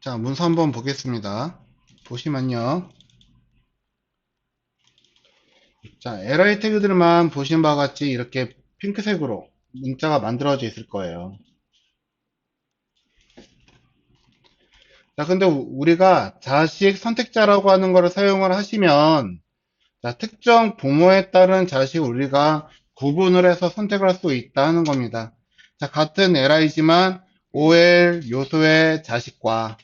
자, 문서 한번 보겠습니다. 보시면요. 자, li 태그들만 보신 바와 같이 이렇게 핑크색으로 문자가 만들어져 있을 거예요. 자, 근데 우리가 자식 선택자라고 하는 것을 사용을 하시면, 자, 특정 부모에 따른 자식을 우리가 구분을 해서 선택을 할 수 있다 하는 겁니다. 자, 같은 li지만 ol 요소의 자식과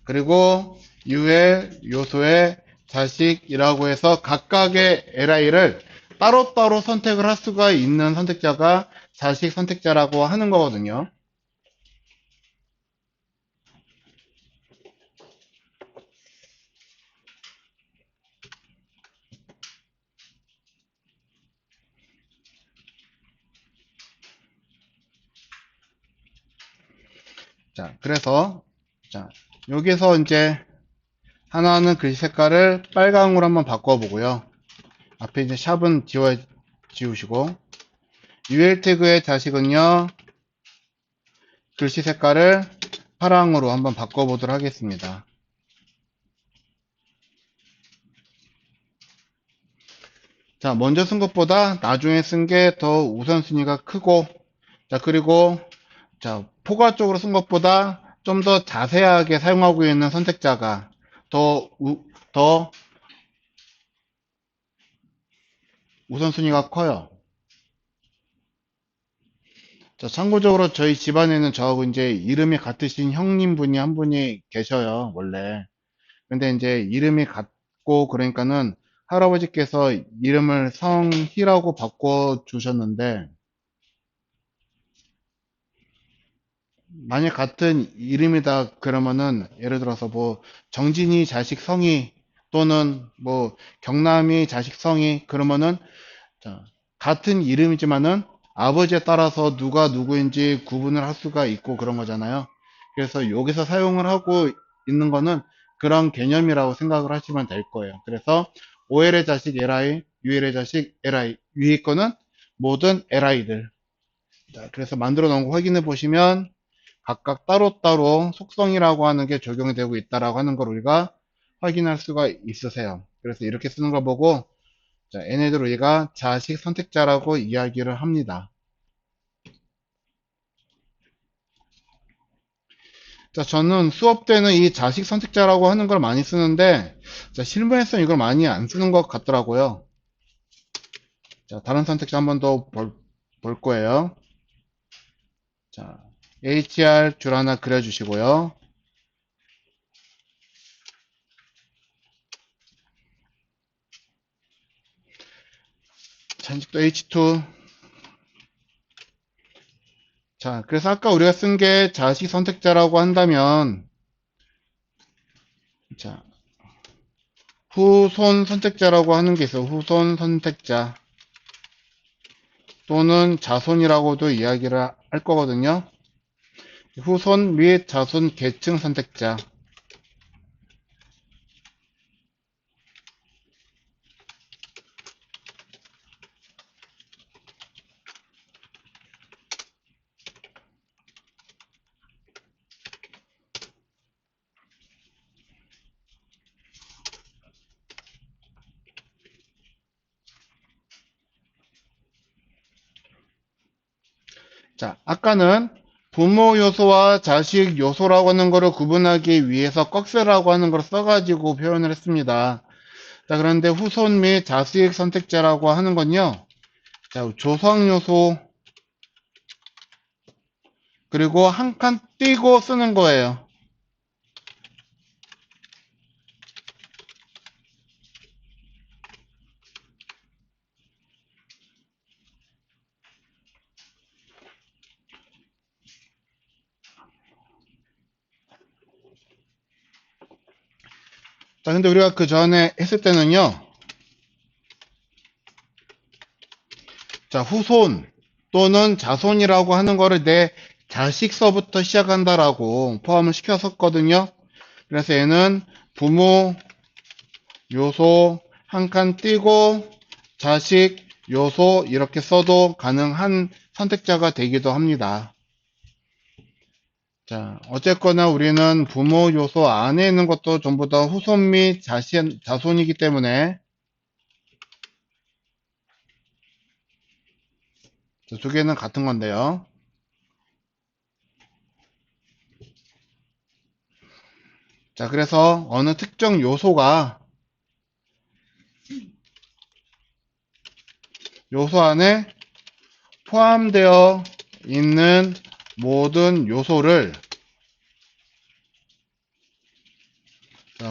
그리고 ul 요소의 자식이라고 해서 각각의 li를 따로따로 선택을 할 수가 있는 선택자가 자식 선택자라고 하는 거거든요. 자, 그래서 자, 여기서 이제 하나는 글씨 색깔을 빨강으로 한번 바꿔보고요. 앞에 이제 샵은 지우시고 ul 태그의 자식은요, 글씨 색깔을 파랑으로 한번 바꿔보도록 하겠습니다. 자, 먼저 쓴 것보다 나중에 쓴 게 더 우선순위가 크고, 자, 그리고, 자, 포괄적으로 쓴 것보다 좀 더 자세하게 사용하고 있는 선택자가 더 우선순위가 커요. 자, 참고적으로 저희 집안에는 저하고 이제 이름이 같으신 형님분이 한 분이 계셔요, 원래. 근데 이제 이름이 같고, 그러니까는 할아버지께서 이름을 성희라고 바꿔주셨는데, 만약 같은 이름이다 그러면은 예를 들어서 뭐 정진이 자식 성희 또는 뭐 경남이 자식 성희 그러면은 자, 같은 이름이지만은 아버지에 따라서 누가 누구인지 구분을 할 수가 있고 그런 거잖아요. 그래서 여기서 사용을 하고 있는 거는 그런 개념이라고 생각을 하시면 될 거예요. 그래서 OL의 자식 LI, UL의 자식 LI, 위에 거는 모든 LI들. 자, 그래서 만들어 놓은 거 확인해 보시면 각각 따로따로 속성이라고 하는 게 적용이 되고 있다라고 하는 걸 우리가 확인할 수가 있으세요. 그래서 이렇게 쓰는 거 보고 자, 얘네들 우리가 자식 선택자라고 이야기를 합니다. 자, 저는 수업 때는 이 자식 선택자라고 하는 걸 많이 쓰는데 자, 실무에서는 이걸 많이 안 쓰는 것 같더라고요. 자, 다른 선택자 한번 더 볼 거예요. 자, HR 줄 하나 그려주시고요. 잔식도 H2. 자, 그래서 아까 우리가 쓴 게 자식 선택자라고 한다면, 자, 후손 선택자라고 하는 게 있어요. 후손 선택자 또는 자손이라고도 이야기를 할 거거든요. 후손 및 자손 계층 선택자. 자, 아까는 부모 요소와 자식 요소라고 하는 거를 구분하기 위해서 꺽쇠라고 하는 걸 써가지고 표현을 했습니다. 자, 그런데 후손 및 자식 선택자라고 하는 건요. 자, 조성 요소 그리고 한 칸 띄고 쓰는 거예요. 자, 근데 우리가 그 전에 했을 때는요. 자, 후손 또는 자손이라고 하는 거를 내 자식서부터 시작한다라고 포함을 시켰었거든요. 그래서 얘는 부모 요소 한 칸 띄고 자식 요소 이렇게 써도 가능한 선택자가 되기도 합니다. 자, 어쨌거나 우리는 부모 요소 안에 있는 것도 전부 다 후손 및 자손이기 때문에 두 개는 같은 건데요. 자, 그래서 어느 특정 요소 안에 포함되어 있는 모든 요소를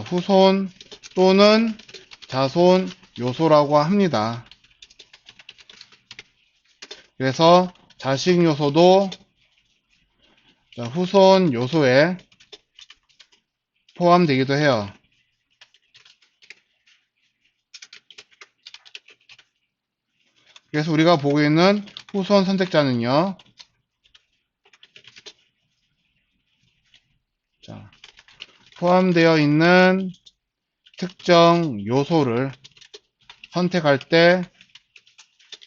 후손 또는 자손 요소라고 합니다. 그래서 자식 요소도 후손 요소에 포함되기도 해요. 그래서 우리가 보고 있는 후손 선택자는요. 자, 포함되어 있는 특정 요소를 선택할 때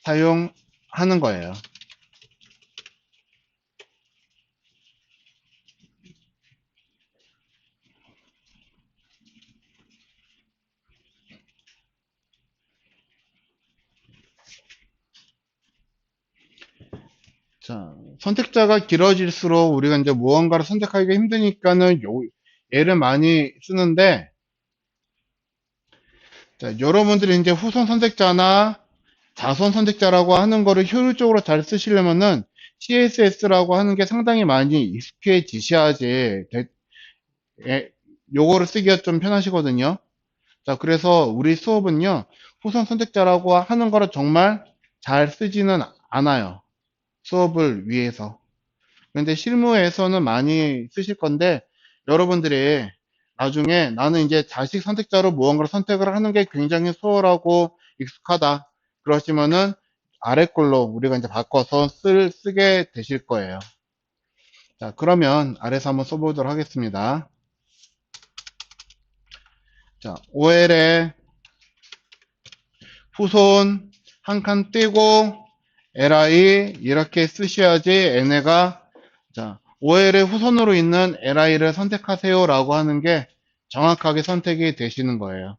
사용하는 거예요. 자, 선택자가 길어질수록 우리가 이제 무언가를 선택하기가 힘드니까는 얘를 많이 쓰는데, 자, 여러분들이 이제 후손 선택자나 자손 선택자라고 하는 거를 효율적으로 잘 쓰시려면은 CSS라고 하는 게 상당히 많이 익숙해지셔야지, 요거를 쓰기가 좀 편하시거든요. 자, 그래서 우리 수업은요, 후손 선택자라고 하는 거를 정말 잘 쓰지는 않아요. 수업을 위해서. 근데 실무에서는 많이 쓰실 건데, 여러분들이 나중에 나는 이제 자식 선택자로 무언가를 선택을 하는 게 굉장히 수월하고 익숙하다. 그러시면은 아래 걸로 우리가 이제 바꿔서 쓰게 되실 거예요. 자, 그러면 아래서 한번 써보도록 하겠습니다. 자, OL에 후손 한 칸 띄고 li 이렇게 쓰셔야지 얘네가 자, OL의 후손으로 있는 li를 선택하세요 라고 하는 게 정확하게 선택이 되시는 거예요.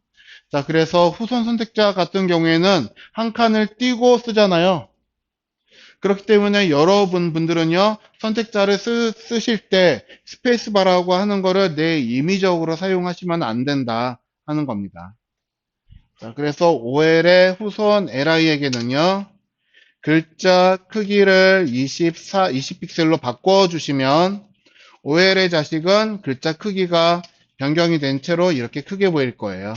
자, 그래서 후손 선택자 같은 경우에는 한 칸을 띄고 쓰잖아요. 그렇기 때문에 여러분들은요, 선택자를 쓰실 때 스페이스바라고 하는 거를 내 임의적으로 사용하시면 안 된다 하는 겁니다. 자, 그래서 OL의 후손 li에게는요, 글자 크기를 20픽셀로 바꿔주시면 OL의 자식은 글자 크기가 변경이 된 채로 이렇게 크게 보일 거예요.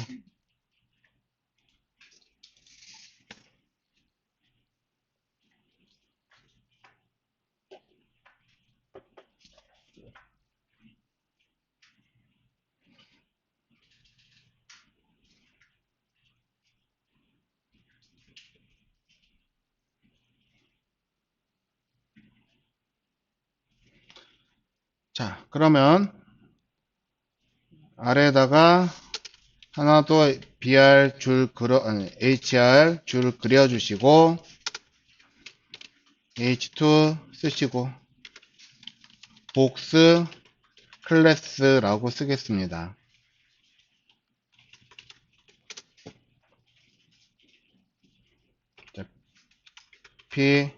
자, 그러면 아래에다가 하나 더 HR 줄 그려주시고 H2 쓰시고 복스 클래스라고 쓰겠습니다. 자, P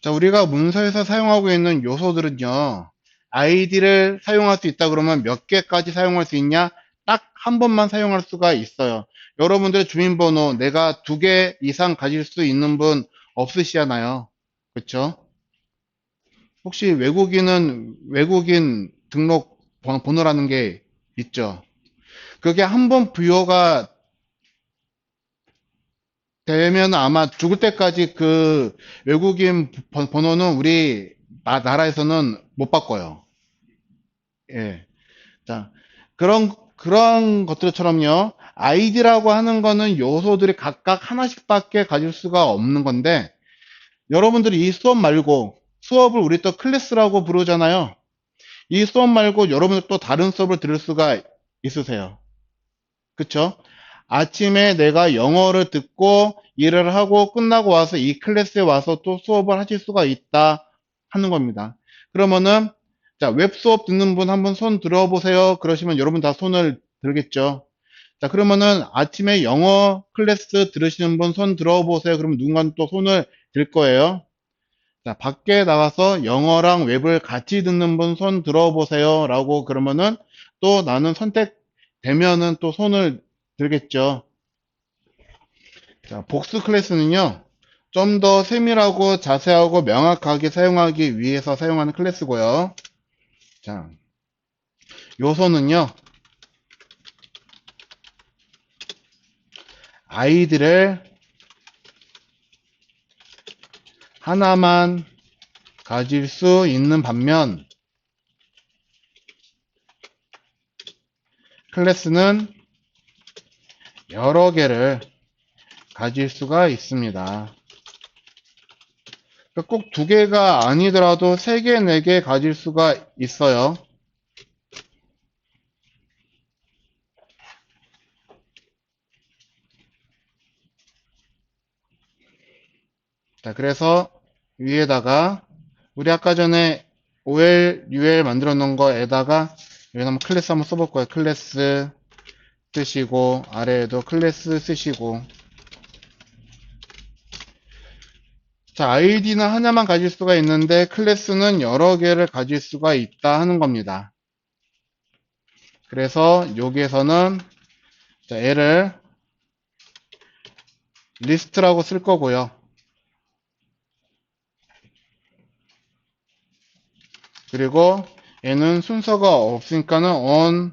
자, 우리가 문서에서 사용하고 있는 요소들은요, ID를 사용할 수 있다 그러면 몇 개까지 사용할 수 있냐? 딱 한 번만 사용할 수가 있어요. 여러분들의 주민번호 내가 2개 이상 가질 수 있는 분 없으시잖아요. 그쵸? 혹시 외국인 등록 번호라는 게 있죠? 그게 한 번 부여가 되면 아마 죽을 때까지 그 외국인 번호는 우리 나라에서는 못 바꿔요. 예. 자, 그런 것들처럼요. 아이디라고 하는 거는 요소들이 각각 하나씩밖에 가질 수가 없는 건데, 여러분들이 이 수업 말고, 수업을 우리 또 클래스라고 부르잖아요. 이 수업 말고 여러분들 또 다른 수업을 들을 수가 있으세요. 그쵸? 아침에 내가 영어를 듣고 일을 하고 끝나고 와서 이 클래스에 와서 또 수업을 하실 수가 있다 하는 겁니다. 그러면은 자, 웹 수업 듣는 분 한번 손 들어보세요. 그러시면 여러분 다 손을 들겠죠. 자, 그러면은 아침에 영어 클래스 들으시는 분 손 들어보세요. 그러면 누군가는 또 손을 들 거예요. 자, 밖에 나가서 영어랑 웹을 같이 듣는 분 손 들어보세요. 라고 그러면은 또 나는 선택되면은 또 손을 들겠죠. 자, 복수 클래스는요, 좀 더 세밀하고 자세하고 명확하게 사용하기 위해서 사용하는 클래스고요. 자, 요소는요, 아이디를 하나만 가질 수 있는 반면, 클래스는 여러 개를 가질 수가 있습니다. 꼭 두 개가 아니더라도 세 개, 네 개 가질 수가 있어요. 자, 그래서 위에다가 우리 아까 전에 OL, UL 만들어 놓은 거에다가 여기 한번 클래스 한번 써볼 거예요. 클래스 쓰시고 아래에도 클래스 쓰시고 자, 아이디는 하나만 가질 수가 있는데 클래스는 여러 개를 가질 수가 있다 하는 겁니다. 그래서 여기에서는 자, 얘를 리스트라고 쓸 거고요. 그리고 얘는 순서가 없으니까는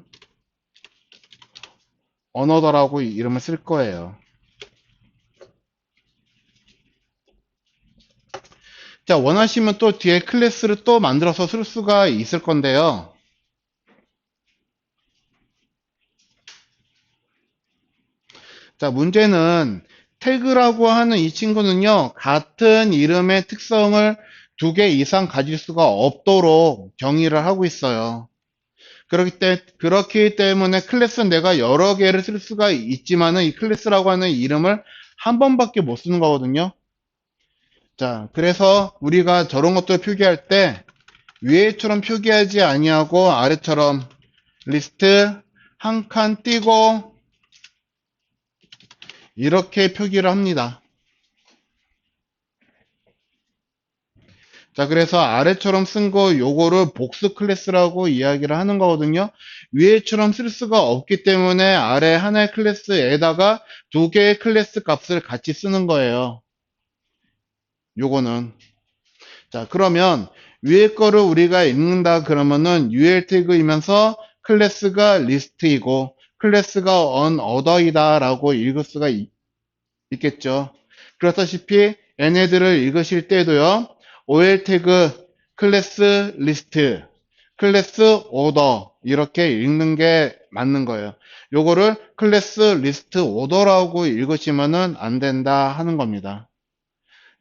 어너더라고 이름을 쓸 거예요. 자, 원하시면 또 뒤에 클래스를 또 만들어서 쓸 수가 있을 건데요. 자, 문제는 태그라고 하는 이 친구는요, 같은 이름의 특성을 두 개 이상 가질 수가 없도록 정의를 하고 있어요. 그렇기 때문에 클래스는 내가 여러 개를 쓸 수가 있지만은 이 클래스라고 하는 이름을 한 번밖에 못 쓰는 거거든요. 자, 그래서 우리가 저런 것들 표기할 때 위에처럼 표기하지 아니하고 아래처럼 리스트 한 칸 띄고 이렇게 표기를 합니다. 자, 그래서 아래처럼 쓴 거 요거를 복수 클래스라고 이야기를 하는 거거든요. 위에처럼 쓸 수가 없기 때문에 아래 하나의 클래스에다가 두 개의 클래스 값을 같이 쓰는 거예요. 요거는. 자, 그러면 위에 거를 우리가 읽는다 그러면은 UL 태그이면서 클래스가 리스트이고 클래스가 onOther이다 라고 읽을 수가 있겠죠. 그렇다시피 얘네들을 읽으실 때도요. OL 태그 클래스 리스트 클래스 오더 이렇게 읽는 게 맞는 거예요. 요거를 클래스 리스트 오더라고 읽으시면은 안 된다 하는 겁니다.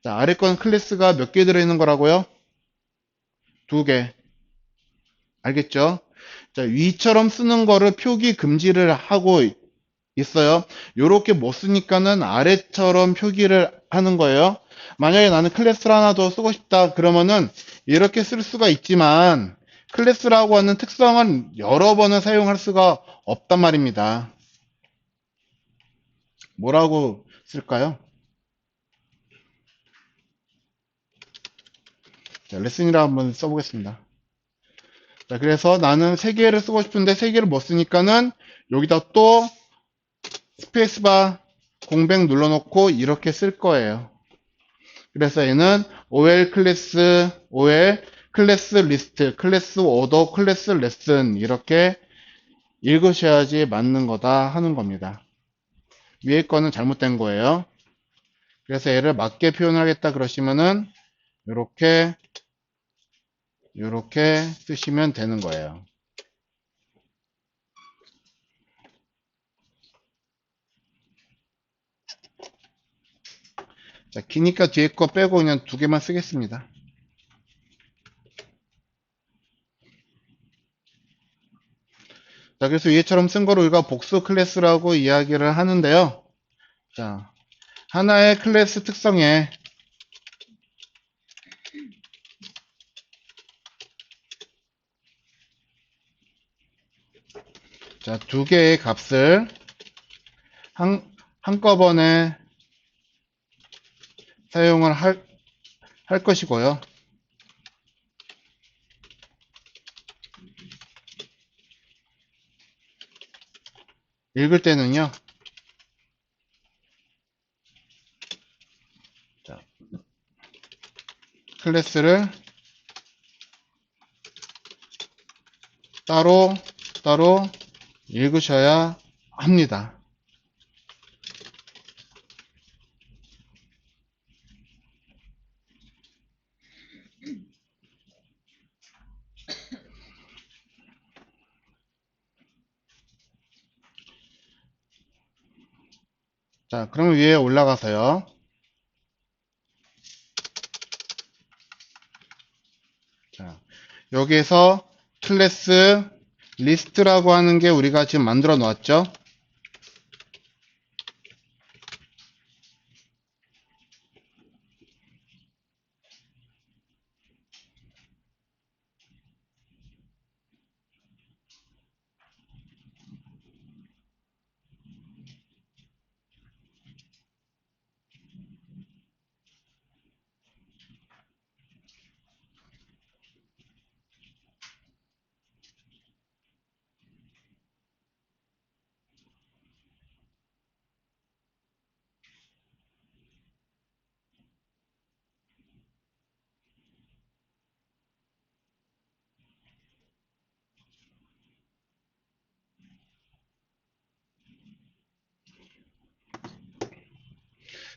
자, 아래 건 클래스가 몇 개 들어있는 거라고요? 두 개. 알겠죠? 자, 위처럼 쓰는 거를 표기 금지를 하고 있어요. 요렇게 못 쓰니까는 아래처럼 표기를 하는 거예요. 만약에 나는 클래스를 하나 더 쓰고 싶다 그러면은 이렇게 쓸 수가 있지만 클래스라고 하는 특성은 여러 번은 사용할 수가 없단 말입니다. 뭐라고 쓸까요? 자, 레슨이라 한번 써보겠습니다. 자, 그래서 나는 세 개를 쓰고 싶은데 세 개를 못 쓰니까는 여기다 또 스페이스바 공백 눌러놓고 이렇게 쓸 거예요. 그래서 얘는 OL 클래스, OL 클래스 리스트, 클래스 오더, 클래스 레슨 이렇게 읽으셔야지 맞는 거다 하는 겁니다. 위에 거는 잘못된 거예요. 그래서 얘를 맞게 표현하겠다 그러시면은 이렇게 쓰시면 되는 거예요. 자, 기니까 뒤에 거 빼고 그냥 두 개만 쓰겠습니다. 자, 자, 그래서 위에처럼 쓴 거를 우리가 복수 클래스라고 이야기를 하는데요. 자, 하나의 클래스 특성에 자, 두 개의 값을 한꺼번에 사용을 할 것이고요. 읽을 때는요. 자, 클래스를 따로 읽으셔야 합니다. 자, 그러면 위에 올라가서요. 자, 여기에서 클래스 리스트라고 하는 게 우리가 지금 만들어 놓았죠.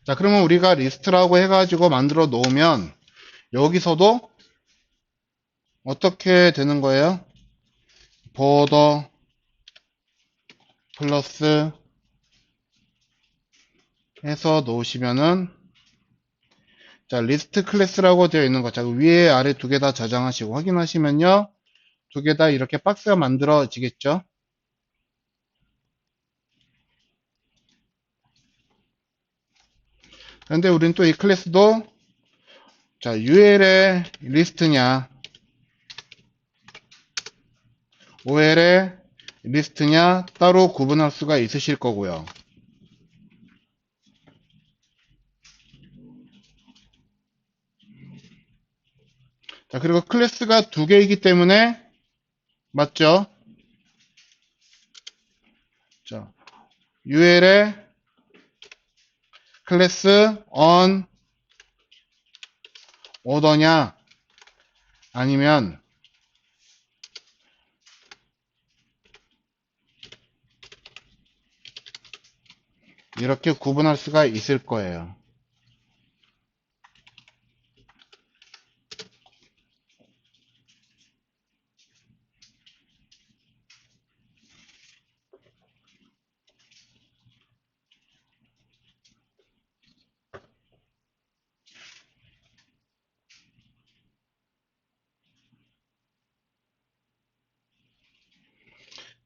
자, 그러면 우리가 리스트라고 해가지고 만들어 놓으면 여기서도 어떻게 되는 거예요? 보더 플러스 해서 놓으시면은 자, 리스트 클래스라고 되어 있는 거. 자, 위에 아래 두 개 다 저장하시고 확인하시면요. 두 개 다 이렇게 박스가 만들어지겠죠? 그런데 우리는 또 이 클래스도 자, UL의 리스트냐 OL의 리스트냐 따로 구분할 수가 있으실 거고요. 자, 그리고 클래스가 두 개이기 때문에 맞죠? 자, UL의 클래스 on order냐 아니면 이렇게 구분할 수가 있을 거예요.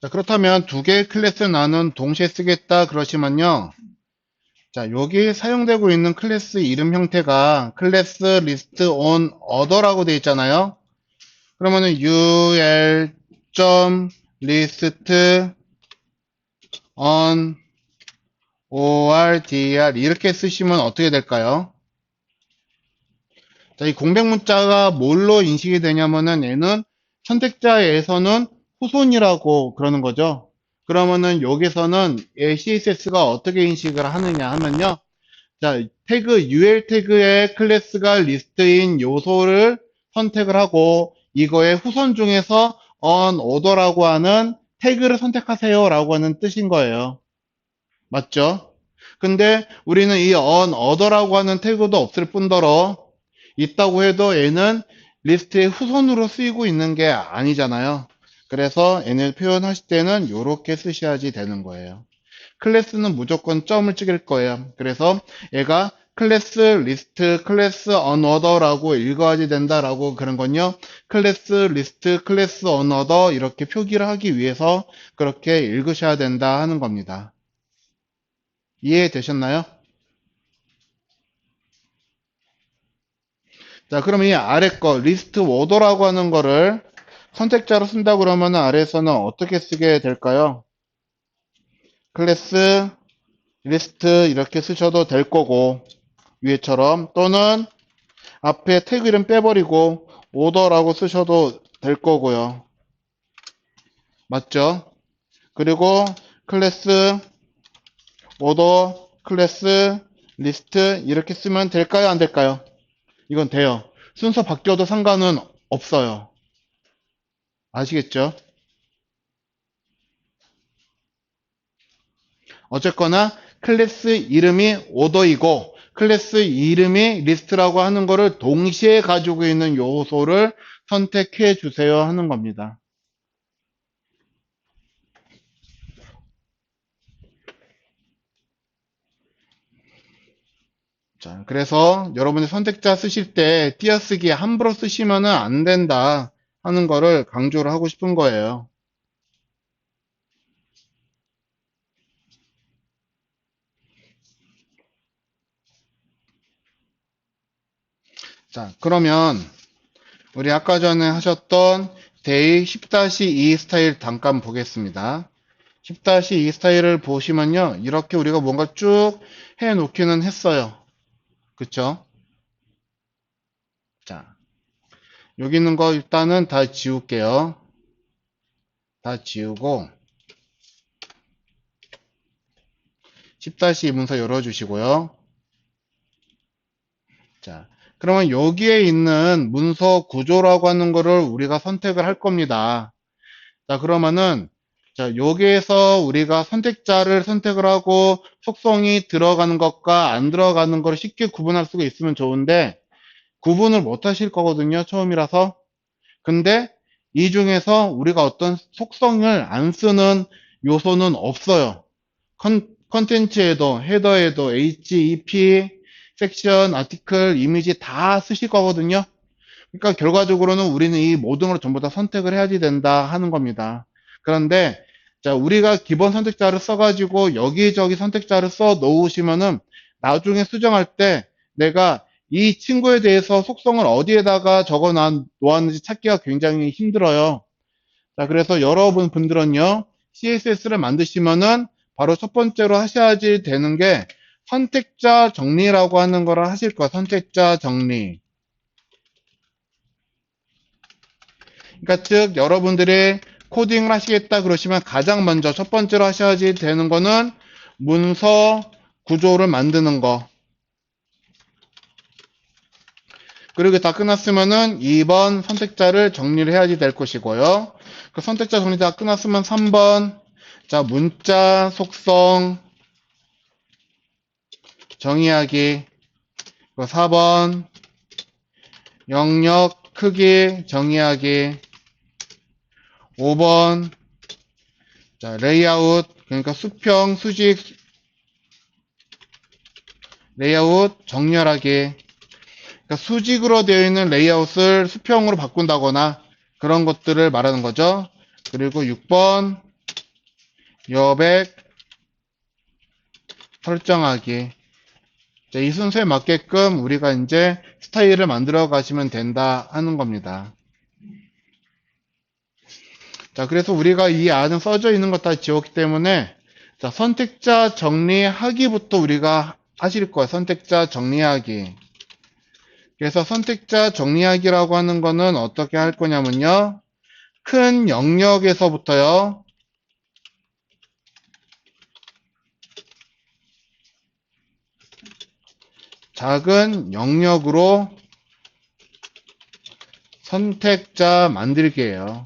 자, 그렇다면 두 개의 클래스 나는 동시에 쓰겠다 그러시면요. 자, 여기 사용되고 있는 클래스 이름 형태가 클래스 리스트 on other라고 되어 있잖아요. 그러면은 ul.list on ordr 이렇게 쓰시면 어떻게 될까요? 자, 이 공백 문자가 뭘로 인식이 되냐면은 얘는 선택자에서는 후손이라고 그러는 거죠. 그러면은 여기서는 CSS가 어떻게 인식을 하느냐 하면요. 자, 태그 ul 태그의 클래스가 리스트인 요소를 선택을 하고 이거의 후손 중에서 on order라고 하는 태그를 선택하세요 라고 하는 뜻인 거예요. 맞죠? 근데 우리는 이 on order라고 하는 태그도 없을 뿐더러 있다고 해도 얘는 리스트의 후손으로 쓰이고 있는 게 아니잖아요. 그래서 얘를 표현하실 때는 이렇게 쓰셔야지 되는 거예요. 클래스는 무조건 점을 찍을 거예요. 그래서 얘가 클래스 리스트, 클래스 언어더라고 읽어야지 된다라고 그런 건요. 클래스 리스트, 클래스 언어더 이렇게 표기를 하기 위해서 그렇게 읽으셔야 된다 하는 겁니다. 이해되셨나요? 자, 그러면 이 아래 거 리스트 오더라고 하는 거를 선택자로 쓴다 그러면 아래에서는 어떻게 쓰게 될까요? 클래스 리스트 이렇게 쓰셔도 될 거고 위에처럼 또는 앞에 태그 이름 빼버리고 오더라고 쓰셔도 될 거고요. 맞죠? 그리고 클래스 오더 클래스 리스트 이렇게 쓰면 될까요? 안 될까요? 이건 돼요. 순서 바뀌어도 상관은 없어요. 아시겠죠? 어쨌거나 클래스 이름이 오더이고 클래스 이름이 리스트라고 하는 거를 동시에 가지고 있는 요소를 선택해 주세요 하는 겁니다. 자, 그래서 여러분이 선택자 쓰실 때 띄어쓰기 함부로 쓰시면 안 된다 하는 거를 강조를 하고 싶은 거예요. 자, 그러면 우리 아까 전에 하셨던 데이 10-2 스타일 잠깐 보겠습니다. 10-2 스타일을 보시면요. 이렇게 우리가 뭔가 쭉 해놓기는 했어요. 그쵸? 자, 여기 있는 거 일단은 다 지울게요. 다 지우고 10-2 문서 열어주시고요. 자, 그러면 여기에 있는 문서 구조라고 하는 거를 우리가 선택을 할 겁니다. 자, 그러면은 자, 여기에서 우리가 선택자를 선택을 하고 속성이 들어가는 것과 안 들어가는 걸 쉽게 구분할 수가 있으면 좋은데 구분을 못 하실 거거든요. 처음이라서. 근데 이 중에서 우리가 어떤 속성을 안 쓰는 요소는 없어요. 컨텐츠에도, 헤더에도, HEP, 섹션, 아티클, 이미지 다 쓰실 거거든요. 그러니까 결과적으로는 우리는 이 모든 걸 전부 다 선택을 해야지 된다 하는 겁니다. 그런데 자, 우리가 기본 선택자를 써가지고 여기저기 선택자를 써 놓으시면은 나중에 수정할 때 내가 이 친구에 대해서 속성을 어디에다가 적어 놓았는지 찾기가 굉장히 힘들어요. 자, 그래서 여러분 분들은요, CSS를 만드시면은 바로 첫 번째로 하셔야지 되는 게 선택자 정리라고 하는 거를 하실 거예요. 선택자 정리. 그러니까 즉 여러분들이 코딩을 하시겠다 그러시면 가장 먼저 첫 번째로 하셔야지 되는 거는 문서 구조를 만드는 거. 그리고 다 끝났으면은 2번 선택자를 정리를 해야지 될 것이고요. 그 선택자 정리 다 끝났으면 3번 자 문자 속성 정의하기. 4번 영역 크기 정의하기. 5번 자 레이아웃 그러니까 수평 수직 레이아웃 정렬하기. 그러니까 수직으로 되어 있는 레이아웃을 수평으로 바꾼다거나 그런 것들을 말하는 거죠. 그리고 6번 여백 설정하기. 이 순서에 맞게끔 우리가 이제 스타일을 만들어 가시면 된다 하는 겁니다. 자, 그래서 우리가 이 안에 써져 있는 것 다 지웠기 때문에 자, 선택자 정리하기부터 우리가 하실 거예요. 선택자 정리하기. 그래서 선택자 정리하기라고 하는 거는 어떻게 할 거냐면요. 큰 영역에서부터요. 작은 영역으로 선택자 만들기예요.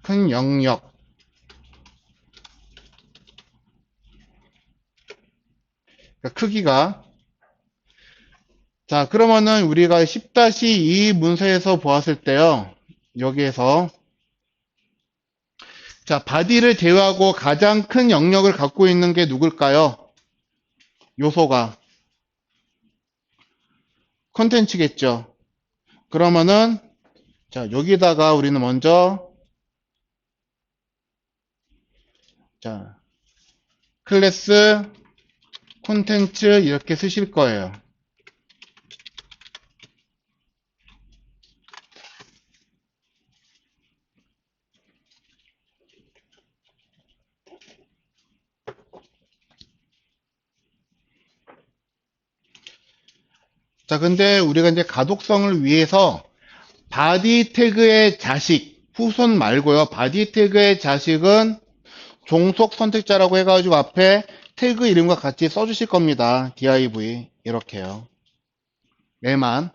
큰 영역. 그러니까 크기가. 자, 그러면은 우리가 10-2 문서에서 보았을 때요. 여기에서 자, 바디를 제외하고 가장 큰 영역을 갖고 있는 게 누굴까요? 요소가 컨텐츠겠죠. 그러면은 자, 여기다가 우리는 먼저 자, 클래스 콘텐츠 이렇게 쓰실 거예요. 자, 근데 우리가 이제 가독성을 위해서 바디 태그의 자식, 후손 말고요. 바디 태그의 자식은 종속 선택자라고 해가지고 앞에 태그 이름과 같이 써주실 겁니다. div 이렇게요. 얘만.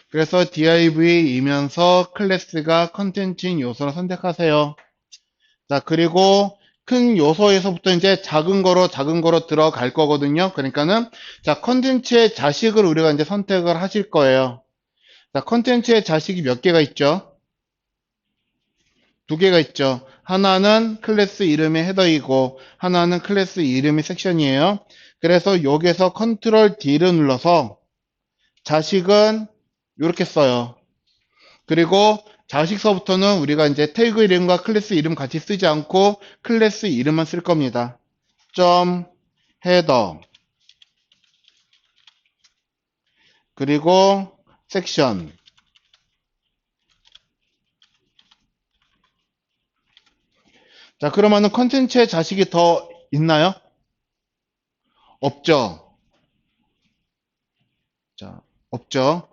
그래서 div이면서 클래스가 컨텐츠인 요소를 선택하세요. 자, 그리고 큰 요소에서부터 이제 작은 거로 들어갈 거거든요. 그러니까는 자, 컨텐츠의 자식을 우리가 이제 선택을 하실 거예요. 자, 컨텐츠의 자식이 몇 개가 있죠? 두 개가 있죠. 하나는 클래스 이름이 헤더이고 하나는 클래스 이름이 섹션이에요. 그래서 여기에서 컨트롤 D를 눌러서 자식은 이렇게 써요. 그리고 자식서부터는 우리가 이제 태그 이름과 클래스 이름 같이 쓰지 않고 클래스 이름만 쓸 겁니다. 점 헤더 그리고 섹션. 자, 그러면은 컨텐츠의 자식이 더 있나요? 없죠. 자, 없죠.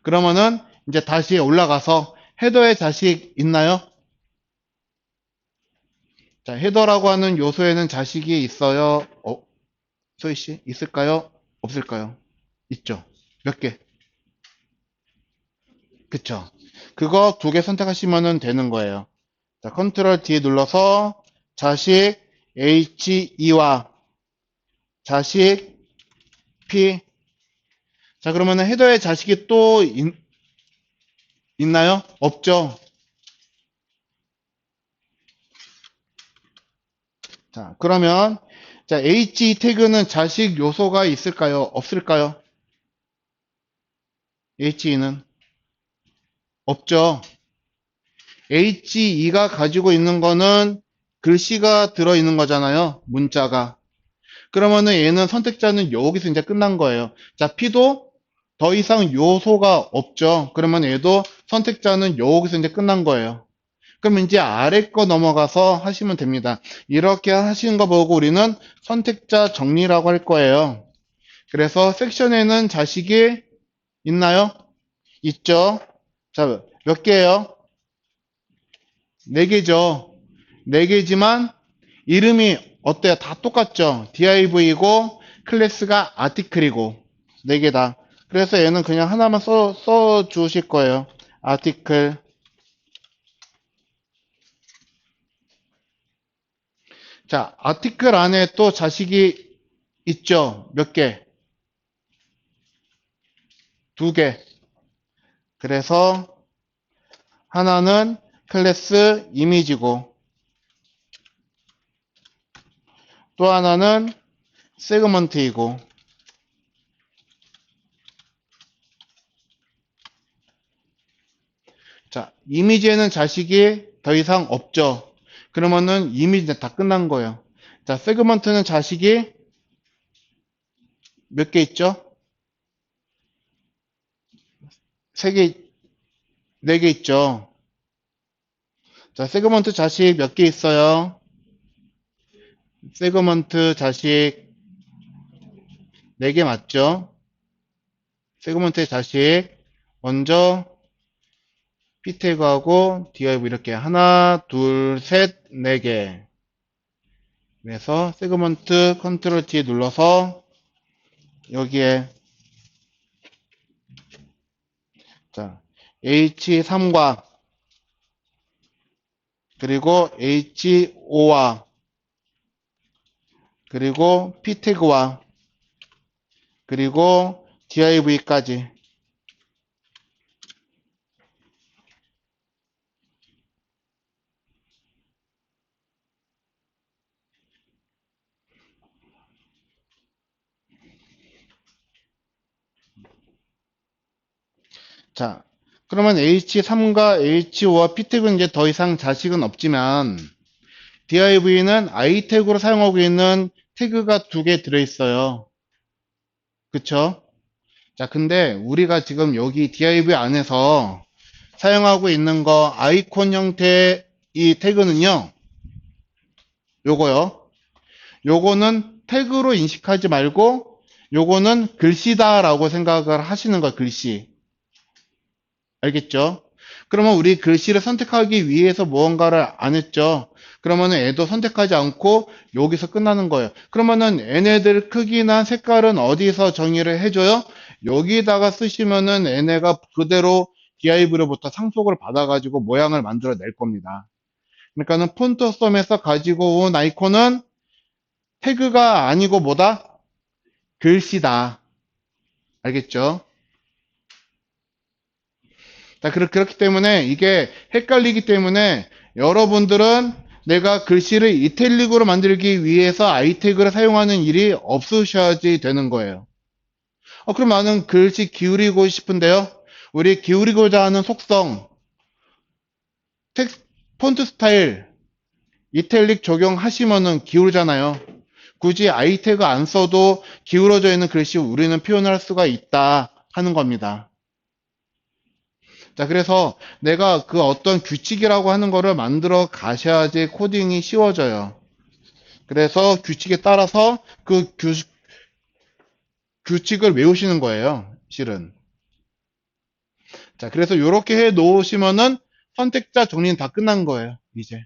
그러면은 이제 다시 올라가서 헤더의 자식 있나요? 자, 헤더라고 하는 요소에는 자식이 있어요. 소희 씨, 있을까요? 없을까요? 있죠. 몇 개? 그쵸. 그거 두 개 선택하시면 되는 거예요. 자, 컨트롤 D 눌러서 자식 HE와 자식 P. 자, 그러면 헤더의 자식이 또 있나요? 없죠. 자, 그러면 자, HE 태그는 자식 요소가 있을까요? 없을까요? HE는 없죠. HE가 가지고 있는 거는 글씨가 들어있는 거잖아요. 문자가. 그러면은 얘는 선택자는 여기서 이제 끝난 거예요. 자, P도 더 이상 요소가 없죠. 그러면 얘도 선택자는 여기서 이제 끝난 거예요. 그럼 이제 아래 거 넘어가서 하시면 됩니다. 이렇게 하시는 거 보고 우리는 선택자 정리라고 할 거예요. 그래서 섹션에는 자식이 있나요? 있죠. 자, 몇 개예요? 4개죠. 4개지만 이름이 어때요? 다 똑같죠? div이고 클래스가 아티클이고 4개다. 그래서 얘는 그냥 하나만 써 주실 거예요. 아티클. 자, 아티클 안에 또 자식이 있죠? 몇 개? 2개. 그래서 하나는 클래스 이미지고 또 하나는 세그먼트이고. 자, 이미지에는 자식이 더 이상 없죠. 그러면은 이미지 다 끝난 거예요. 자, 세그먼트는 자식이 몇 개 있죠? 3개, 4개 있죠. 자, 세그먼트 자식 몇 개 있어요? 세그먼트 자식 4개 맞죠? 세그먼트의 자식 먼저 p태그하고 div 이렇게 하나, 둘, 셋, 4개. 그래서 세그먼트 컨트롤 T 눌러서 여기에 자, H3과 그리고 H5와 그리고 p태그와 그리고 div까지. 자, 그러면 H3과 H5와 P 태그는 이제 더 이상 자식은 없지만 div는 I 태그로 사용하고 있는 태그가 두 개 들어있어요. 그쵸? 자, 근데 우리가 지금 여기 div 안에서 사용하고 있는 거 아이콘 형태의 이 태그는요, 요거요. 요거는 태그로 인식하지 말고 요거는 글씨다라고 생각을 하시는 거예요. 글씨. 알겠죠? 그러면 우리 글씨를 선택하기 위해서 무언가를 안 했죠. 그러면은 얘도 선택하지 않고 여기서 끝나는 거예요. 그러면은 얘네들 크기나 색깔은 어디서 정의를 해줘요? 여기다가 쓰시면은 얘네가 그대로 div로부터 상속을 받아가지고 모양을 만들어 낼 겁니다. 그러니까는 폰트썸에서 가지고 온 아이콘은 태그가 아니고 뭐다? 글씨다. 알겠죠? 자, 그렇기 때문에 이게 헷갈리기 때문에 여러분들은 내가 글씨를 이탈릭으로 만들기 위해서 아이태그를 사용하는 일이 없으셔야지 되는 거예요. 그럼 나는 글씨 기울이고 싶은데요. 우리 기울이고자 하는 속성, 폰트 스타일, 이탈릭 적용하시면은 기울잖아요. 굳이 아이태그 안 써도 기울어져 있는 글씨 우리는 표현할 수가 있다 하는 겁니다. 자, 그래서 내가 그 어떤 규칙이라고 하는 거를 만들어 가셔야지 코딩이 쉬워져요. 그래서 규칙에 따라서 그 규칙을 외우시는 거예요. 실은. 자, 그래서 이렇게 해 놓으시면은 선택자 정리는 다 끝난 거예요. 이제.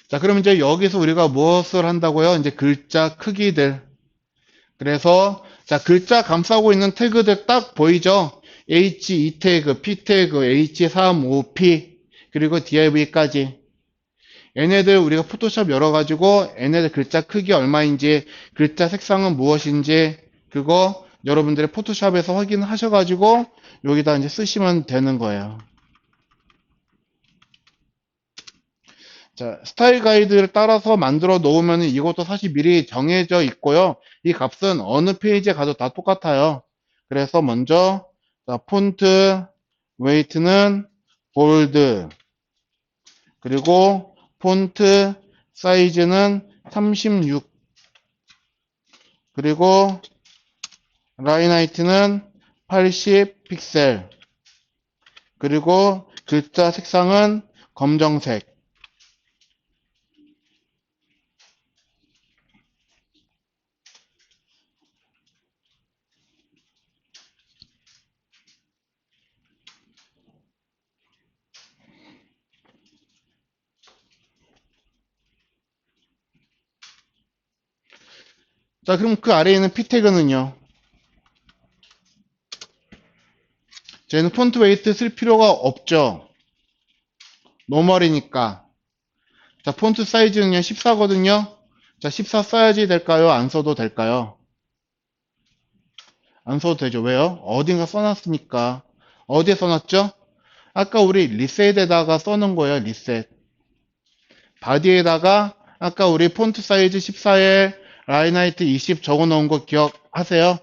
자, 그럼 이제 여기서 우리가 무엇을 한다고요? 이제 글자 크기들. 그래서 자, 글자 감싸고 있는 태그들 딱 보이죠? H2 태그, P 태그, H3, 5P, 그리고 div까지. 얘네들 우리가 포토샵 열어가지고 얘네들 글자 크기 얼마인지, 글자 색상은 무엇인지, 그거 여러분들의 포토샵에서 확인하셔가지고 여기다 이제 쓰시면 되는 거예요. 자, 스타일 가이드를 따라서 만들어 놓으면 이것도 사실 미리 정해져 있고요. 이 값은 어느 페이지에 가도 다 똑같아요. 그래서 먼저 자, 폰트 웨이트는 볼드, 그리고 폰트 사이즈는 36, 그리고 라인 하이트는 80 픽셀, 그리고 글자 색상은 검정색. 자, 그럼 그 아래에 있는 p 태그는요. 저희는 폰트 웨이트 쓸 필요가 없죠. 노멀이니까. 자, 폰트 사이즈는요, 14거든요. 자, 14 써야지 될까요? 안 써도 될까요? 안 써도 되죠. 왜요? 어딘가 써놨으니까. 어디에 써놨죠? 아까 우리 리셋에다가 써놓은 거예요, 리셋. 바디에다가 아까 우리 폰트 사이즈 14에 라인 하이트 20 적어 놓은 거 기억하세요?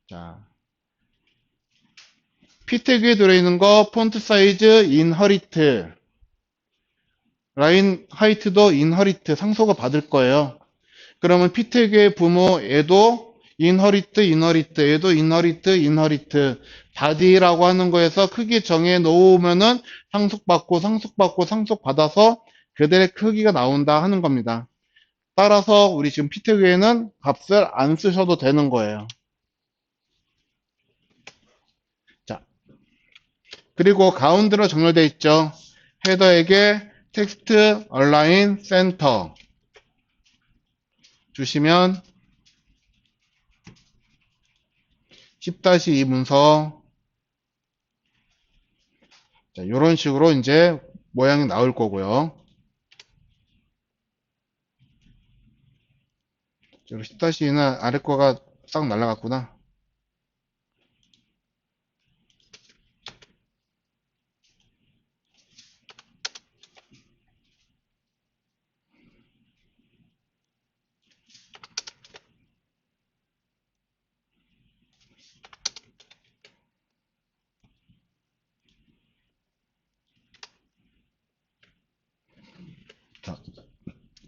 자, P 태그에 들어있는 거 폰트 사이즈 인허리트, 라인 하이트도 인허리트 상속을 받을 거예요. 그러면 P 태그의 부모 얘도 인허리트, 인허리트, 얘도 인허리트, 인허리트, 바디라고 하는 거에서 크기 정해 놓으면은 상속받고, 상속받고, 상속받아서 그들의 크기가 나온다 하는 겁니다. 따라서 우리 지금 P 태그에는 값을 안 쓰셔도 되는 거예요. 자, 그리고 가운데로 정렬되어 있죠. 헤더에게 텍스트 얼라인 센터 주시면 10-2 문서, 자, 이런 식으로 이제 모양이 나올 거고요. 10-2는 아래 거가 싹 날라갔구나.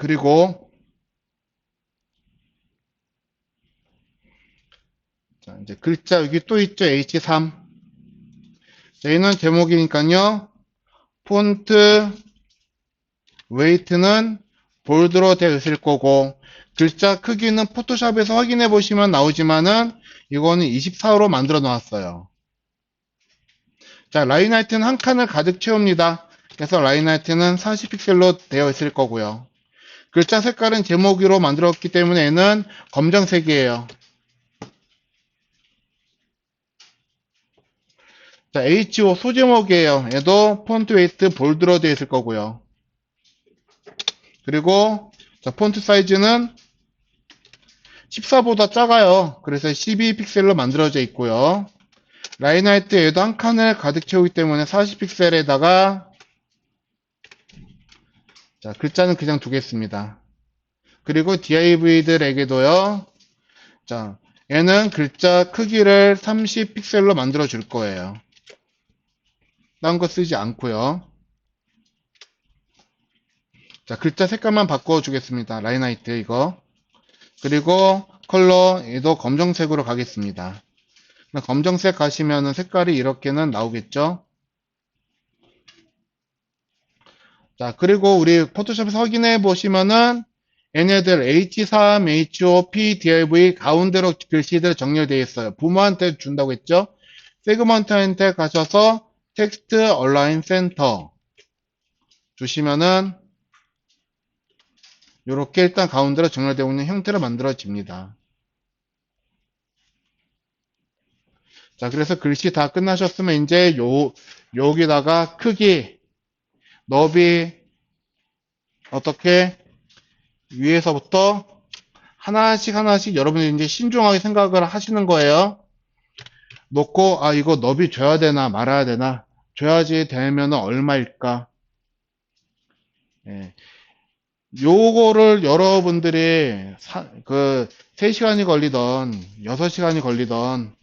그리고 자, 이제 글자 여기 또 있죠. H3. 얘는 제목이니까요. 폰트 웨이트는 볼드로 되어 있을 거고 글자 크기는 포토샵에서 확인해 보시면 나오지만은 이거는 24로 만들어 놨어요. 자, 라인 하이트는 한 칸을 가득 채웁니다. 그래서 라인 하이트는 40픽셀로 되어 있을 거고요. 글자 색깔은 제목으로 만들었기 때문에 얘는 검정색이에요. 자, HO 소제목이에요. 얘도 폰트 웨이트 볼드로 되어 있을 거고요. 그리고 자, 폰트 사이즈는 14보다 작아요. 그래서 12픽셀로 만들어져 있고요. 라인 하이트 얘도 한 칸을 가득 채우기 때문에 40픽셀에다가 자, 글자는 그냥 두겠습니다. 그리고 div들에게도요. 자, 얘는 글자 크기를 30픽셀로 만들어 줄 거예요. 딴 거 쓰지 않고요. 자, 글자 색깔만 바꿔 주겠습니다. 라인 하이트 이거. 그리고 컬러 얘도 검정색으로 가겠습니다. 검정색 가시면은 색깔이 이렇게는 나오겠죠. 자, 그리고 우리 포토샵에서 확인해 보시면은 얘네들 H3, HO, P, div 가운데로 글씨들 정렬되어 있어요. 부모한테 준다고 했죠. 세그먼트한테 가셔서 텍스트 얼라인 센터 주시면은 이렇게 일단 가운데로 정렬되어 있는 형태로 만들어집니다. 자, 그래서 글씨 다 끝나셨으면 이제 여기다가 크기, 너비 어떻게 위에서부터 하나씩 하나씩 여러분이 이제 신중하게 생각을 하시는 거예요. 놓고 아 이거 너비 줘야 되나 말아야 되나 줘야지 되면 얼마일까? 예. 요거를 여러분들이 그 3시간이 걸리던 6시간이 걸리던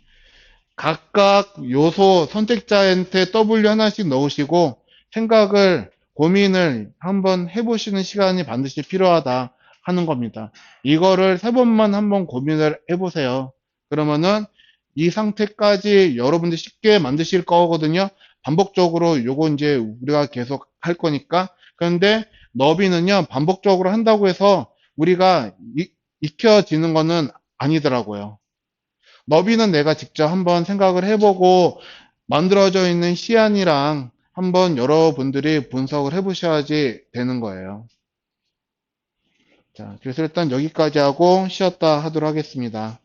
각각 요소 선택자한테 W 하나씩 넣으시고 생각을 고민을 한번 해보시는 시간이 반드시 필요하다 하는 겁니다. 이거를 3번만 한번 고민을 해보세요. 그러면은 이 상태까지 여러분들이 쉽게 만드실 거거든요. 반복적으로 요거 이제 우리가 계속 할 거니까. 그런데 너비는요, 반복적으로 한다고 해서 우리가 익혀지는 거는 아니더라고요. 너비는 내가 직접 한번 생각을 해보고 만들어져 있는 시안이랑 한번 여러분들이 분석을 해보셔야지 되는 거예요. 자, 그래서 일단 여기까지 하고 쉬었다 하도록 하겠습니다.